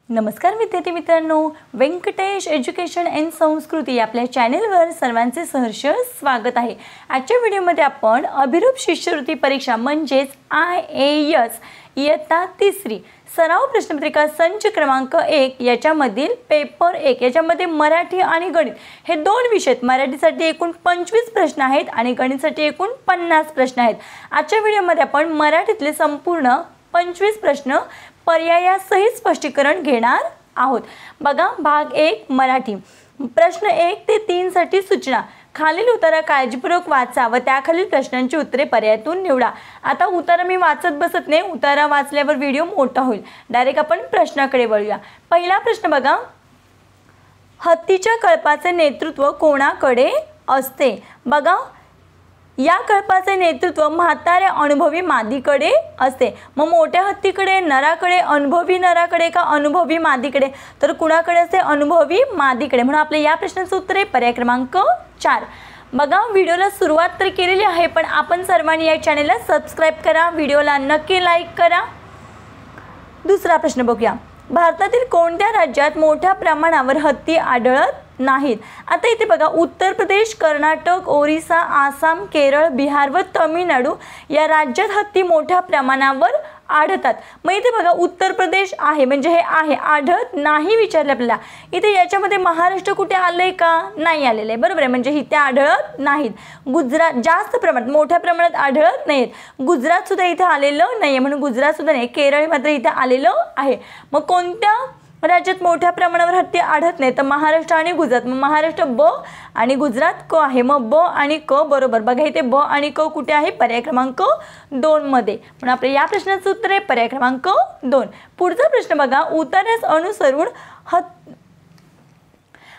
नमस्कार विद्यार्थी मित्रांनो, व्यंकटेश एज्युकेशन अँड संस्कृती आपल्या चॅनेलवर सर्वांचे सहर्ष स्वागत आहे। आजच्या व्हिडिओमध्ये आपण अभिरूप शिष्यवृत्ती परीक्षा म्हणजेच IAS इयत्ता तिसरी सराव प्रश्नपत्रिका संच क्रमांक 1 याच्यामधील पेपर 1 याच्यामध्ये मराठी आणि गणित हे दोन विषय आहेत। मराठीसाठी एकूण 25 प्रश्न आहेत आणि गणितासाठी एकूण 50 प्रश्न आहेत। आजच्या व्हिडिओमध्ये आपण मराठीतले संपूर्ण 25 प्रश्न पर्यायासहित स्पष्टीकरण घेणार आहोत। बघा, भाग 1 मराठी प्रश्न 1 ते 3 साठी सूचना। खालील उत्तरे काळजीपूर्वक वाचा व त्याखालील प्रश्नांची उत्तरे पर्यायातून निवडा। आता उत्तर मी वाचत बसत नाही, उत्तर वाचल्यावर व्हिडिओ मोठा होईल। डायरेक्ट आपण प्रश्नाकडे वळूया। पहिला प्रश्न बघा, हत्तीच्या कळपाचे नेतृत्व कोणाकडे असते? बघा, या कळपाचे नेतृत्व म्हाताऱ्या अनुभवी मादीकडे असते। मग मोठ्या हत्तीकडे, नराकडे, अनुभवी नराकडे का अनुभवी मादीकडे? तर कुणाकडे असते? अनुभवी मादीकडे। म्हणून आपल्या या प्रश्नाचं उत्तर आहे पर्याय क्रमांक 4। बघा, व्हिडिओला सुरुवात तर केलेली आहे, पण आपण सर्वांनी या चॅनेलला सबस्क्राइब करा, व्हिडिओला नक्की लाईक करा। दुसरा प्रश्न बघूया, भारतातील कोणत्या राज्यात मोठ्या प्रमाणावर हत्ती आढळत नाहीत? आता इथे बघा, उत्तर प्रदेश, कर्नाटक, ओरिसा, आसाम, केरळ, बिहार व तामिळनाडू या राज्यात हत्ती मोठ्या प्रमाणावर आढळतात। मग इथे बघा, उत्तर प्रदेश आहे म्हणजे हे आहे, आढळत नाही विचारले आपल्याला। इथे याच्यामध्ये महाराष्ट्र कुठे आलंय का? नाही आलेलं आहे, बरोबर आहे, म्हणजे इथे आढळत नाहीत। गुजरात जास्त प्रमाणात मोठ्या प्रमाणात आढळत नाहीत। गुजरात सुद्धा इथे आलेलं नाही, म्हणून गुजरात सुद्धा नाही। केरळ मात्र इथे आलेलं आहे। मग कोणत्या राज्यात मोठ्या प्रमाणावर हत्ती आढळत नाही? तर महाराष्ट्र आणि गुजरात। मग महाराष्ट्र ब आणि गुजरात क आहे, मग ब आणि क बरोबर। बघा, इथे ब आणि क कुठे आहे? पर्याय क्रमांक 2 मध्ये। म्हणून आपल्या या प्रश्नाचं उत्तर आहे पर्याय क्रमांक 2। पुढचा प्रश्न बघा, उत्तरास अनुसरून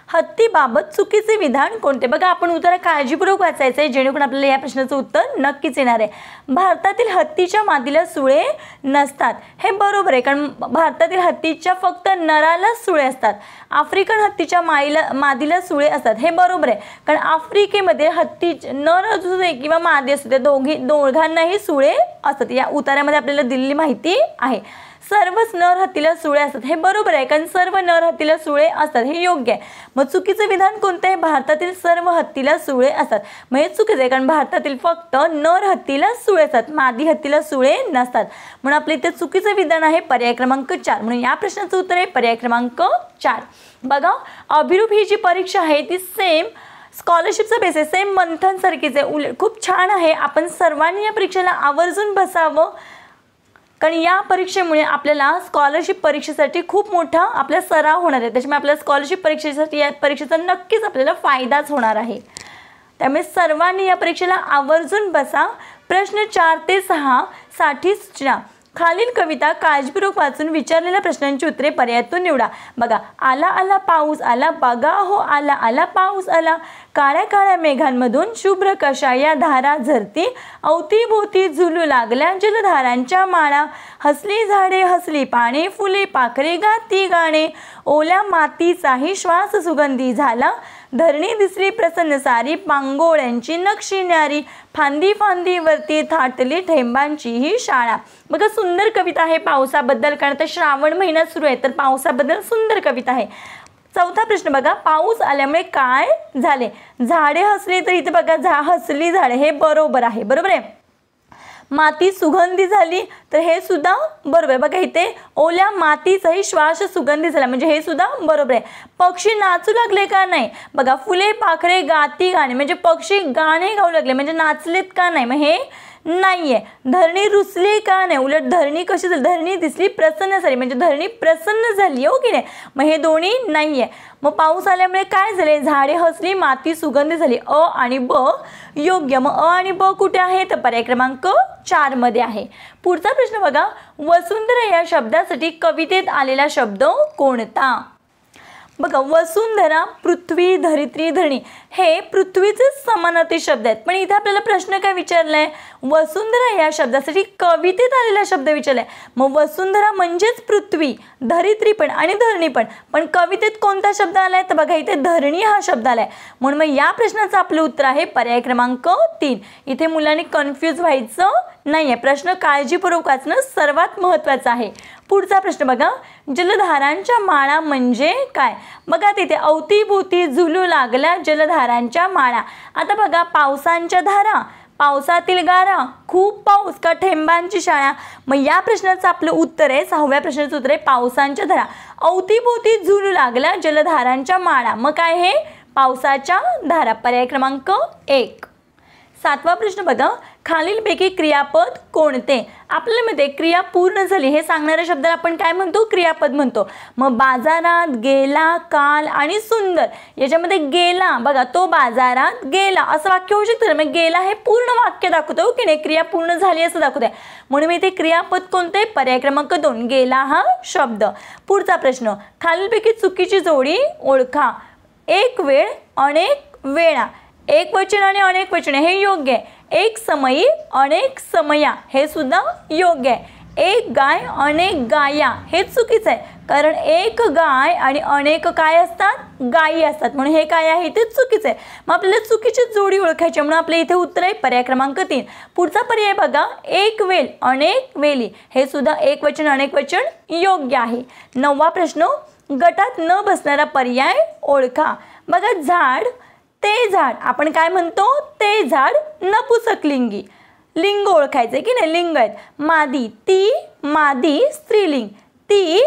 हत्तीबाबत चुकीचे विधान कोणते? बघा, आपण उत्तर काळजीपूर्वक वाचायचं आहे जेणेकरून आपल्याला या प्रश्नाचं उत्तर नक्कीच येणार आहे। भारतातील हत्तीच्या मादीला सुळे नसतात, हे बरोबर आहे, कारण भारतातील हत्तीच्या फक्त नराला सुळे असतात। आफ्रिकन हत्तीच्या मादीला सुळे असतात, हे बरोबर आहे, कारण आफ्रिकेमध्ये हत्ती नर असू दे किंवा मादी असू दे दोघांनाही सुळे असतात। या उत्तरामध्ये आपल्याला दिलेली माहिती आहे। सर्वच नर हत्तीला सुळे असतात, हे बरोबर आहे, कारण सर्व नर हत्तीला सुळे असतात, हे योग्य आहे। मग चुकीचं विधान कोणतं आहे? भारतातील सर्व हत्तीला सुळे असतात। मग हे चुकीचं आहे, कारण भारतातील फक्त नर हत्तीला सुळे असतात, मादी हत्तीला सुळे नसतात। म्हणून आपल्या इथे चुकीचं विधान आहे पर्याय क्रमांक 4। म्हणून या प्रश्नाचं उत्तर आहे पर्याय क्रमांक 4। बघा, अभिरूप ही जी परीक्षा आहे ती सेम स्कॉलरशिपचा बेस आहे, सेम मंथन सारखीच आहे, खूप छान आहे। आपण सर्वांनी या परीक्षेला आवर्जून बसावं, कारण या परीक्षेमुळे आपल्याला स्कॉलरशिप परीक्षेसाठी खूप मोठा आपला सराव होणार आहे। त्याच्यामुळे आपल्याला स्कॉलरशिप परीक्षेसाठी या परीक्षेचा नक्कीच आपल्याला फायदाच होणार आहे। त्यामुळे सर्वांनी या परीक्षेला आवर्जून बसा। प्रश्न 4 ते 6 साठी सूचना। खालील कविता काळजीपूर्वक वाचून विचारलेल्या प्रश्नांची उत्तरे पर्यायातून निवडा। बघा, आला आला पाऊस आला, बघा हो आला आला पाऊस आला, काळ्या काळ्या मेघांमधून शुभ्र कशा या धारा झरती, अवतीभोवती झुलू लागल्या जलधारांच्या माळा, हसली झाडे हसली पाने, फुले पाखरे गाती गाणे, ओल्या मातीचाही श्वास सुगंधी झाला, धरणी दिसली प्रसन्न सारी, पांगोळ्यांची नक्षी न्यारी, फांदी फांदीवरती थाटली थेंबांची ही शाळा। बघा, सुंदर कविता आहे पावसाबद्दल, कारण तर श्रावण महिना सुरू आहे, तर पावसाबद्दल सुंदर कविता आहे। चौथा प्रश्न बघा, पाऊस आल्यामुळे काय झाले? झाडे हसली, तर इथे बघा हसली झाडे, हे बरोबर आहे, बरोबर आहे। माती सुगंधी झाली, तर हे सुद्धा बरोबर आहे। बघा, इथे ओल्या मातीचाही श्वास सुगंधी झाला, म्हणजे हे सुद्धा बरोबर आहे। पक्षी नाचू लागले का? नाही। बघा, फुले पाखरे गाती गाणे, म्हणजे पक्षी गाणे गाऊ लागले, म्हणजे नाचलेत का? नाही, मग हे नाहीये। धरणी रुसली का? नाही, उलट धरणी कशी झाली? धरणी दिसली प्रसन्न झाली, म्हणजे धरणी प्रसन्न झाली, हो की नाही? मग हे दोन्ही नाहीये। मग पाऊस आल्यामुळे काय झाले? झाडे हसली, माती सुगंधी झाली, अ आणि ब योग्य। मग अ आणि ब कुठे आहे? तर पर्याय क्रमांक 4 मध्ये आहे। पुढचा प्रश्न बघा, वसुंधरा या शब्दासाठी कवितेत आलेला शब्द कोणता? बघा, वसुंधरा, पृथ्वी, धरित्री, धरणी हे पृथ्वीचे समानार्थी शब्द आहेत, पण इथे आपल्याला प्रश्न काय विचारलाय? वसुंधरा या शब्दासाठी कवितेत आलेला शब्द विचारलाय। मग वसुंधरा म्हणजेच पृथ्वी, धरित्री पण आणि धरणी पण. पण कवितेत कोणता शब्द आलाय तर बघा इथे धरणी हा शब्द आलाय. म्हणून मग या प्रश्नाचं आपलं उत्तर आहे पर्याय क्रमांक 3. इथे मुलांनी कन्फ्यूज व्हायचं नाहीये. प्रश्न काळजीपूर्वक वाचणं सर्वात महत्त्वाचं आहे. पुढचा प्रश्न बघा, जलधारांच्या माळा म्हणजे काय? बघा तिथे अवतीभोवती झुलू लागल्या जलधारांच्या माळा. आता बघा पावसांच्या धारा, पावसातील गारा, खूप पाऊस का थेंबांची शाळा. मग या प्रश्नाचं आपलं उत्तर आहे, 6व्या प्रश्नाचं उत्तर आहे पावसांच्या धारा. अवतीभोवती झुलू लागल्या जलधारांच्या माळा. मग काय हे? पावसाच्या धारा. पर्याय क्रमांक 1. 7वा प्रश्न बघा, खालीलपैकी क्रियापद कोणते? आपल्यामध्ये क्रिया पूर्ण झाली हे सांगणाऱ्या शब्दाला आपण काय म्हणतो? क्रियापद म्हणतो. मग बाजारात गेला, काल आणि सुंदर. याच्यामध्ये गेला बघा, तो बाजारात गेला असं वाक्य होऊ शकतं. मग गेला हे पूर्ण वाक्य दाखवतो की नाही, क्रिया पूर्ण झाली असं दाखवतंय. म्हणून मी इथे क्रियापद कोणते? पर्याय क्रमांक 2 गेला हा शब्द. पुढचा प्रश्न, खालीलपैकी चुकीची जोडी ओळखा. एक वेळ, अनेक वेळा. एक वचन आणि अनेक वचने हे योग्य आहे. एक समयी, अनेक समया हे सुद्धा योग्य आहे. एक गाय, अनेक गाया हे चुकीचं आहे, कारण एक गाय आणि अनेक काय असतात? गायी असतात. म्हणून हे काय आहे? ते चुकीचं आहे. मग आपल्याला चुकीची जोडी ओळखायची, म्हणून आपल्या इथे उत्तर आहे पर्याय क्रमांक 3. पुढचा पर्याय बघा, एक वेल, अनेक वेली हे सुद्धा एक वचन, अनेक वचन योग्य आहे. 9वा प्रश्न, गटात न बसणारा पर्याय ओळखा. बघा झाड, ते झाड. आपण काय म्हणतो? ते झाड नपुसकलिंगी. लिंग ओळखायचे की नाही, लिंग आहेत. मादी, ती मादी स्त्रीलिंग. ती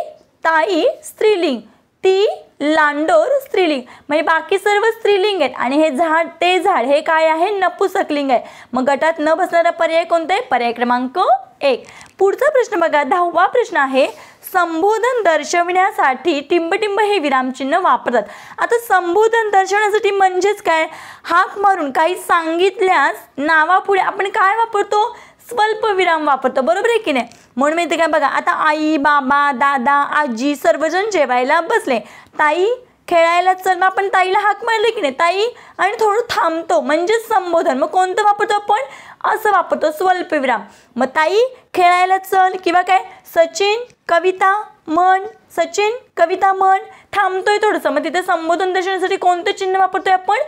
ताई स्त्रीलिंग. ती लांडोर स्त्रीलिंग. म्हणजे बाकी सर्व स्त्रीलिंग आहेत आणि हे झाड, ते झाड हे काय आहे? नपुसकलिंग आहे. मग गटात न बसणारा पर्याय कोणता आहे? पर्याय क्रमांक 1. पुढचा प्रश्न बघा, 10वा प्रश्न आहे, संबोधन दर्शविण्यासाठी टिंबटिंब हे विरामचिन्ह वापरतात. आता संबोधन दर्शवण्यासाठी म्हणजेच काय? हाक मारून काही सांगितल्यास नावापुढे आपण काय वापरतो? स्वल्प विराम वापरतो, बरोबर आहे की नाही? म्हणून मी ते काय बघा, आता आई, बाबा, दादा, आजी सर्वजण जेवायला बसले. ताई खेळायला चल, मग आपण ताईला हाक मारले की नाही, ताई, आणि थोडं थांबतो म्हणजे संबोधन. मग कोणतं वापरतो आपण? असं वापरतो, स्वल्प विराम. मग ताई खेळायला चल किंवा काय, सचिन कविता म्हण, सचिन कविता म्हण, थांबतोय थोडंसं. मग तिथे संबोधन दर्शवण्यासाठी कोणतं चिन्ह वापरतोय आपण?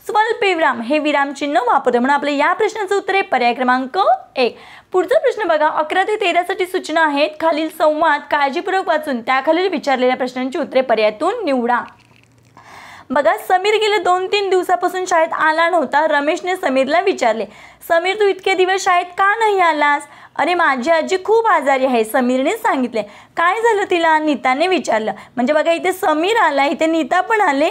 स्वल्प विराम हे विराम चिन्ह वापरतोय. म्हणून आपल्या या प्रश्नाचं उत्तर आहे पर्याय क्रमांक 1. पुढचा प्रश्न बघा, 11 ते 13 साठी सूचना आहेत. खालील संवाद काळजीपूर्वक वाचून त्याखालील विचारलेल्या प्रश्नांची उत्तरे पर्यायातून निवडा. बघा, समीर गेले 2-3 दिवसापासून शाळेत आला नव्हता. रमेशने समीरला विचारले, समीर तू इतके दिवस शाळेत का नाही आलास? अरे माझी आजी खूप आजारी आहे, समीरने सांगितले. काय झालं तिला? नीताने विचारलं. म्हणजे बघा इथे समीर आला, इथे नीता पण आले.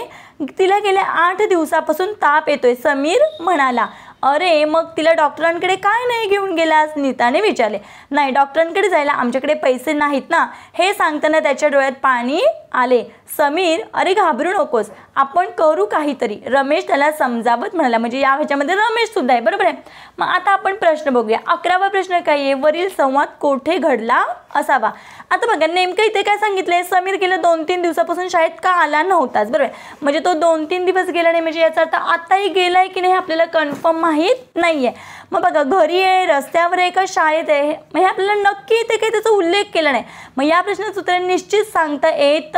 तिला गेल्या 8 दिवसापासून ताप येतोय, समीर म्हणाला. अरे मग तिला डॉक्टरांकडे काय नाही घेऊन गेलास? नीताने विचारले. नाही, डॉक्टरांकडे जायला आमच्याकडे पैसे नाहीत ना. हे सांगताना त्याच्या डोळ्यात पाणी आले. समीर, अरे घाबरू नकोस, आपण करू काहीतरी, रमेश त्याला समजावत म्हणाला. म्हणजे या ह्याच्यामध्ये रमेश सुद्धा आहे, बरोबर आहे. मग आता आपण प्रश्न बघूया. 11वा प्रश्न काय आहे? वरील संवाद कोठे घडला असावा. आता बघा नेमकं इथे काय सांगितलंय? समीर गेल्या 2-3 दिवसापासून शाळेत का आला नव्हताच, बरोबर. म्हणजे तो 2-3 दिवस गेला नाही, म्हणजे याचा अर्थ आताही गेलाय की नाही आपल्याला कन्फर्म माहीत नाहीये. मग बघा घरी आहे, रस्त्यावर आहे का शाळेत आहे, मग हे आपल्याला नक्की इथे काही त्याचा उल्लेख केला नाही. मग या प्रश्नाचं उत्तर निश्चित सांगता येत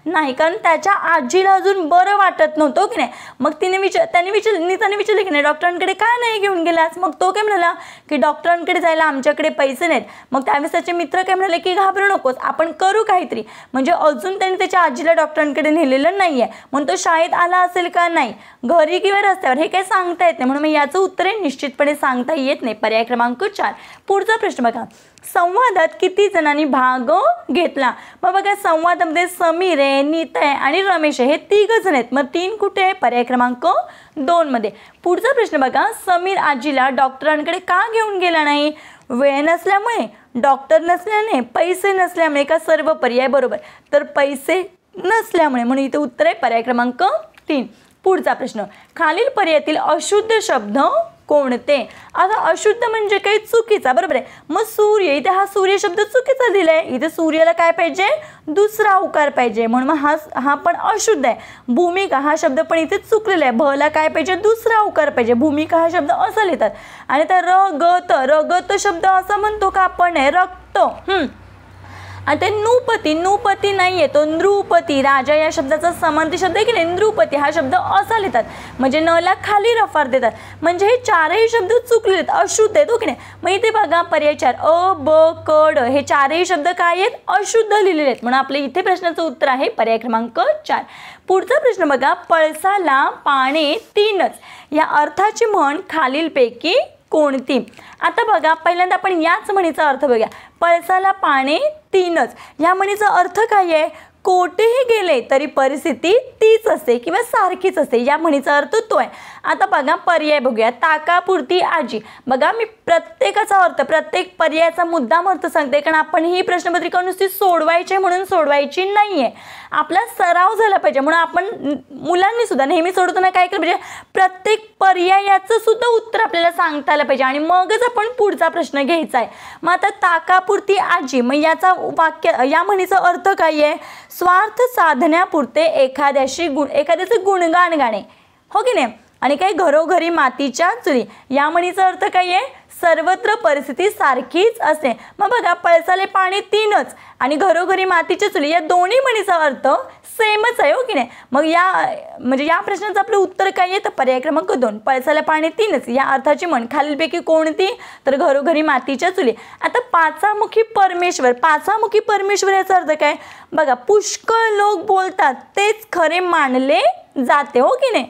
नाही, कारण त्याच्या आजीला अजून बरं वाटत नव्हतं की नाही. मग नीताने विचारले की नाही डॉक्टरांकडे काय नाही घेऊन गेलास? मग तो काय म्हणाला की डॉक्टरांकडे जायला आमच्याकडे पैसे नाहीत. मग त्यावेळेस त्याचे मित्र काय म्हणाले की घाबरू नकोस, आपण करू काहीतरी. म्हणजे अजून त्याने त्याच्या आजीला डॉक्टरांकडे नेलेलं नाहीये. म्हणून तो शाळेत आला असेल का नाही, घरी किंवा रस्त्यावर, हे काही सांगता येत नाही. म्हणून मग याचं उत्तर आहे निश्चितपणे सांगता येत नाही. पर्याय क्रमांक 4. पुढचा प्रश्न बघा, संवादात किती जणांनी भाग घेतला? मग बघा संवादामध्ये समीर आहे, नीता आहे आणि रमेश आहे, हे 3 जण आहेत. मग 3 कुठे आहे? पर्याय क्रमांक 2 मध्ये. पुढचा प्रश्न बघा, समीर आजीला डॉक्टरांकडे का घेऊन गेला नाही? वेळ नसल्यामुळे, डॉक्टर नसल्याने, पैसे नसल्यामुळे का सर्व पर्याय बरोबर? तर पैसे नसल्यामुळे. म्हणून इथे उत्तर आहे पर्याय क्रमांक 3. पुढचा प्रश्न, खालील पर्यायातील अशुद्ध शब्द कोणते? आता अशुद्ध म्हणजे काही चुकीचा, बरोबर आहे. मग सूर्य, इथे हा सूर्य शब्द चुकीचा दिलाय. इथे सूर्याला काय पाहिजे? दुसरा उकार पाहिजे, म्हणून मग हा पण अशुद्ध आहे. भूमिका हा शब्द पण इथे चुकलेला आहे. भला काय पाहिजे? दुसरा उकार पाहिजे. भूमिका हा शब्द असं लिहितात. आणि त्या रगत शब्द असा म्हणतो का आपण? रक्त. आता नृपती, नृपती नाहीये तो नृपती, राजा या शब्दाचा समानार्थी शब्द आहे की नाही, नृपती हा शब्द असा लिहितात, म्हणजे न ला खाली रफार देतात, म्हणजे हे चारही शब्द चुकले आहेत, अशुद्ध आहेत हो की नाही. मग इथे बघा पर्याय 4 अ ब क ड हे चारही शब्द काय आहेत, अशुद्ध लिहिलेले आहेत, म्हणून आपले इथे प्रश्नाचं उत्तर आहे पर्याय क्रमांक 4. पुढचा प्रश्न बघा, पळसाला पाने तीनच या अर्थाची म्हण खालीलपैकी कोणती. आता बघा पहिल्यांदा आपण याच म्हणीचा अर्थ बघूया. पळसाला पाने तीनच या म्हणीचा अर्थ काय आहे, कोठेही गेले तरी परिस्थिती तीच असते किंवा सारखीच असते, या म्हणीचा अर्थ तो आहे. आता बघा पर्याय बघूया. ताकापुरती आजी, बघा मी प्रत्येकाचा अर्थ प्रत्येक पर्यायाचा मुद्दाम अर्थ सांगते, कारण आपण ही प्रश्नपत्रिका नुसती सोडवायची म्हणून सोडवायची नाही आहे, आपला सराव झाला पाहिजे, म्हणून आपण मुलांनी सुद्धा नेहमी सोडवताना काय केलं पाहिजे, प्रत्येक पर्यायाचं सुद्धा उत्तर आपल्याला सांगता आलं पाहिजे आणि मगच आपण पुढचा प्रश्न घ्यायचा आहे. मग आता ताकापुरती आजी, मग याचा वाक्य या म्हणीचा अर्थ काय आहे, स्वार्थ साधण्यापुरते एखाद्याचे गुणगान गाणे हो की नाही, आणि काही घरोघरी मातीच्या चुली या म्हणीचा अर्थ काय आहे, सर्वत्र परिस्थिती सारखीच असते. मग बघा पळसाले पाणी तीनच आणि घरोघरी मातीच्या चुली या दोन्ही म्हणीचा अर्थ सेमच आहे हो की नाही. मग या प्रश्नाचं आपलं उत्तर काय आहे, तर पर्याय क्रमांक 2 पळसाला पाणी तीनच या अर्थाची म्हण खालीलपैकी कोणती, तर घरोघरी मातीच्या चुली. आता पाचामुखी परमेश्वर, पाचामुखी परमेश्वर याचा अर्थ काय, बघा पुष्कळ लोक बोलतात तेच खरे मानले जाते हो की नाही.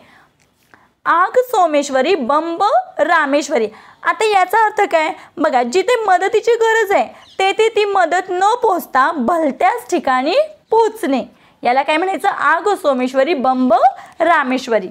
आग सोमेश्वरी बंब रामेश्वरी, आता याचा अर्थ काय, बघा जिथे मदतीची गरज आहे तेथे ती मदत न पोहोचता भलत्याच ठिकाणी पोहोचणे, याला काय म्हणायचं, आग सोमेश्वरी बंब रामेश्वरी.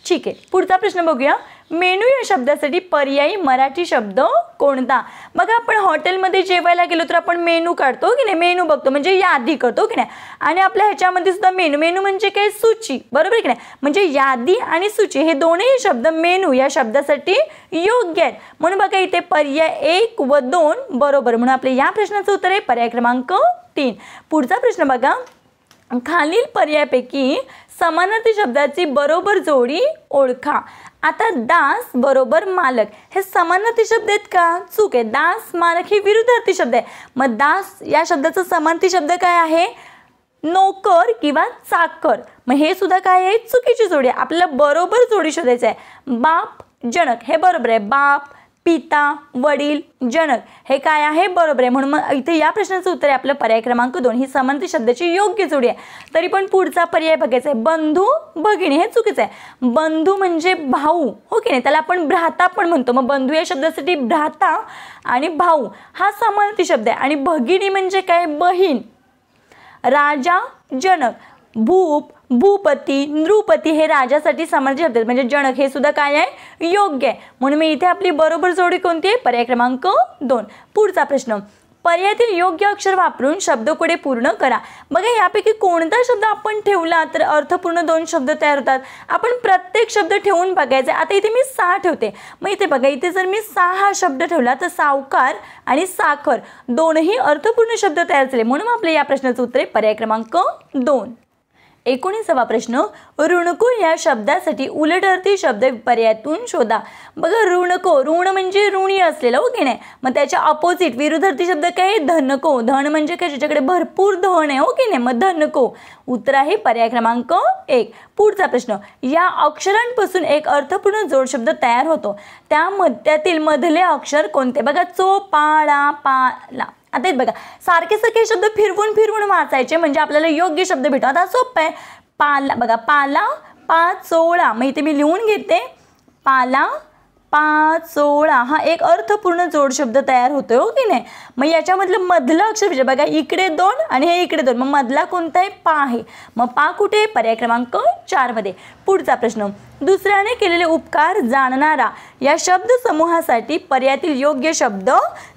ठीक आहे, पुढचा प्रश्न बघूया. मेनू या शब्दासाठी पर्यायी मराठी शब्द कोणता. बघा आपण हॉटेलमध्ये जेवायला गेलो तर आपण मेनू काढतो की नाही, मेनू बघतो म्हणजे यादी करतो की नाही, आणि आपल्या ह्याच्यामध्ये सुद्धा मेनू म्हणजे काय, सूची, बरोबर की नाही, म्हणजे यादी आणि सूची हे दोन्ही शब्द मेनू या शब्दासाठी योग्य आहेत, म्हणून बघा इथे पर्याय 1 व 2 बरोबर, म्हणून आपल्या या प्रश्नाचं उत्तर आहे पर्याय क्रमांक 3. पुढचा प्रश्न बघा, खालील पर्यायापैकी समानार्थी शब्दाची बरोबर जोडी ओळखा. आता दास बरोबर मालक हे समानार्थी शब्द आहेत का, चूक आहे, दास मालक हे विरुद्धार्थी शब्द आहे. मग दास या शब्दाचा समानार्थी शब्द काय आहे, नोकर किंवा चाकर, मग हे सुद्धा काय आहे, चुकीची जोडी आहे, आपल्याला बरोबर जोडी शोधायची आहे. बाप जनक हे बरोबर आहे, बाप पिता वडील जनक हे काय आहे, बरोबर आहे, म्हणून मग इथे या प्रश्नाचं उत्तर आहे आपलं पर्याय क्रमांक 2 ही समानार्थी शब्दाची योग्य जोडी आहे. तरी पण पुढचा पर्याय बघायचा आहे, बंधू भगिनी हे चुकीचं आहे. बंधू म्हणजे भाऊ हो की नाही, त्याला आपण भ्राता पण म्हणतो, मग बंधू या शब्दासाठी भ्राता आणि भाऊ हा समानार्थी शब्द आहे, आणि भगिनी म्हणजे काय, बहीण. राजा जनक, भूप भूपती नृपती हे राजासाठी समानार्थी शब्द आहेत, म्हणजे जनक हे सुद्धा काय आहे, योग्य आहे, म्हणून मी इथे आपली बरोबर जोडी कोणती आहे, पर्याय क्रमांक 2. पुढचा प्रश्न, पर्यायातील योग्य अक्षर वापरून शब्दकोडे पूर्ण करा. बघा यापैकी कोणता शब्द आपण ठेवला तर अर्थपूर्ण 2 शब्द तयार होतात. आपण प्रत्येक शब्द ठेवून बघायचे. आता इथे मी 6 ठेवते, मग इथे बघा इथे जर मी 6 हा शब्द ठेवला तर सावकार आणि साखर दोनही अर्थपूर्ण शब्द तयार झाले, म्हणून आपल्या या प्रश्नाचं उत्तर आहे पर्याय क्रमांक 2. 19वा प्रश्न, ऋणको या शब्दासाठी उलटअर्थी शब्द पर्यायातून शोधा. बघा ऋणको, ऋण म्हणजे ऋणी असलेलं हो की नाही, मग त्याच्या अपोजिट विरुद्धार्थी शब्द काय आहे, धनको. धन म्हणजे काय, ज्याच्याकडे भरपूर धन आहे हो की नाही, मग धनको. उत्तर आहे पर्याय क्रमांक 1. पुढचा प्रश्न, या अक्षरांपासून एक अर्थपूर्ण जोडशब्द तयार होतो, त्यातील मधले अक्षर कोणते. बघा चोपाळा पाला, आता बघा सारखे सारखे शब्द फिरवून वाचायचे म्हणजे आपल्याला योग्य शब्द भेटतो. आता सोपं आहे, पाला बघा पाला पाचोळा, मग इथे मी लिहून घेते, पाला पाचोळा हा एक अर्थपूर्ण जोड शब्द तयार होतोय हो की नाही. मग याच्यामधलं मधलं अक्षर म्हणजे बघा इकडे 2 आणि हे इकडे 2, मग मधला कोणता आहे, पा आहे, मग पा कुठे, पर्याय क्रमांक 4 मध्ये. पुढचा प्रश्न, दुसऱ्याने केलेले उपकार जाणणारा या शब्द समूहासाठी पर्यायातील योग्य शब्द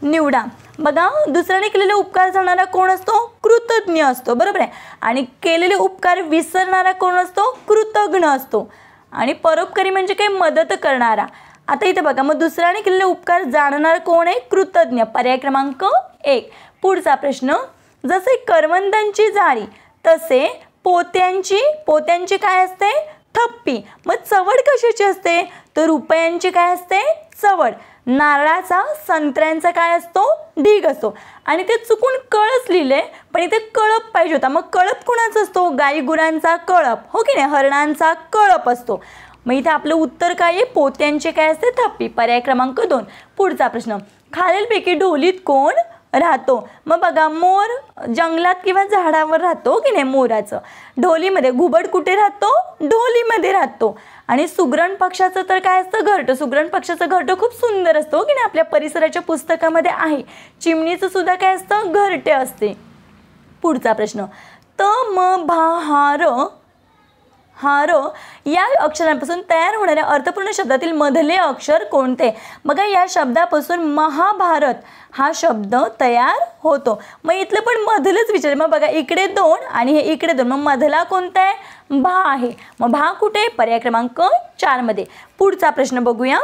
निवडा. बघा दुसऱ्याने केलेले उपकार जाणणारा कोण असतो, कृतज्ञ असतो, बरोबर आहे, आणि केलेले उपकार विसरणारा कोण असतो, कृतज्ञ असतो, आणि परोपकारी म्हणजे काय, मदत करणारा. आता इथे बघा मग दुसऱ्याने केलेले उपकार जाणणारा कोण आहे, कृतज्ञ, पर्याय क्रमांक 1. पुढचा प्रश्न, जसे करवंदांची जाळी तसे पोत्यांची काय असते, थप्पी. मग चवड कशाची असते, तर रुपयांची काय असते, चवड. नारळाचा, संत्र्यांचा काय असतो, ढीग असतो. आणि ते चुकून कळस लिहिले, पण इथे कळप पाहिजे होता. मग कळप कुणाचा असतो, गाई गुरांचा कळप, हो की नाही, हरणांचा कळप असतो. मग इथे आपलं उत्तर काय आहे, पोत्यांचे काय असते, थप्पी. पर्याय क्रमांक 2. पुढचा प्रश्न, खालीलपैकी ढोलीत कोण राहतो. मग बघा, मोर जंगलात किंवा झाडावर राहतो की नाही, मोराचं. ढोलीमध्ये घुबड कुठे राहतो, ढोलीमध्ये राहतो. आणि सुगरण पक्षाचं तर काय असतं, घरटं. सुगरण पक्षाचं घरटं खूप सुंदर असतो की नाही, आपल्या परिसराच्या पुस्तकामध्ये आहे. चिमणीचं सुद्धा काय असतं, घरटे असते. पुढचा प्रश्न, त म भा हार या अक्षरांपासून तयार होणाऱ्या अर्थपूर्ण शब्दातील मधले अक्षर कोणते. बघा, या शब्दापासून महाभारत हा शब्द तयार होतो. मग इथलं पण मधलंच विचार. मग बघा, इकडे 2 आणि हे इकडे 2, मग मधला कोणता आहे, भा आहे. मग भा कुठे, पर्याय क्रमांक 4 मध्ये. पुढचा प्रश्न बघूया,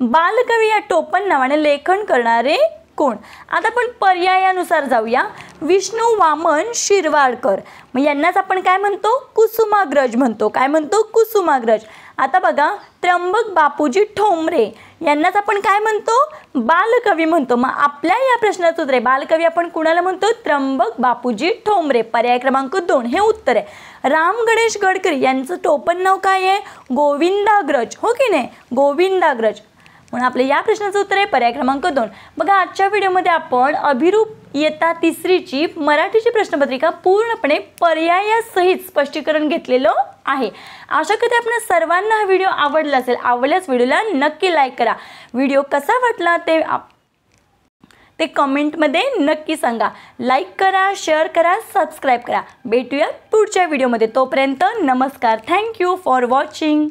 बालकवी या टोपण नावाने लेखन करणारे कोण. आता आपण पर्यायानुसार जाऊया. विष्णू वामन शिरवाडकर, मग यांनाच आपण काय म्हणतो, कुसुमाग्रज म्हणतो. काय म्हणतो, कुसुमाग्रज. आता बघा, त्र्यंबक बापूजी ठोंबरे यांनाच आपण काय म्हणतो, बालकवी म्हणतो. मग आपल्या या प्रश्नाचं उत्तर आहे, बालकवी आपण कुणाला म्हणतो, त्र्यंबक बापूजी ठोंबरे. पर्याय क्रमांक 2 हे उत्तर आहे. राम गणेश गडकरी यांचं टोपण नाव काय आहे, गोविंदाग्रज, हो की नाही, गोविंदाग्रज. म्हणून आपल्या या प्रश्नाचं उत्तर आहे पर्याय क्रमांक 2. बघा, आजच्या व्हिडिओमध्ये आपण अभिरूप इयत्ता 3ची मराठीची प्रश्नपत्रिका पूर्णपणे पर्यायासहित स्पष्टीकरण घेतलेलं आहे. आशा करते आपण सर्वांना हा व्हिडिओ आवडला असेल. आवडल्यास व्हिडिओला नक्की लाईक करा. व्हिडिओ कसा वाटला ते कमेंटमध्ये नक्की सांगा. लाईक करा, शेअर करा, सबस्क्राईब करा. भेटूया पुढच्या व्हिडिओमध्ये. तोपर्यंत नमस्कार. Thank you for watching.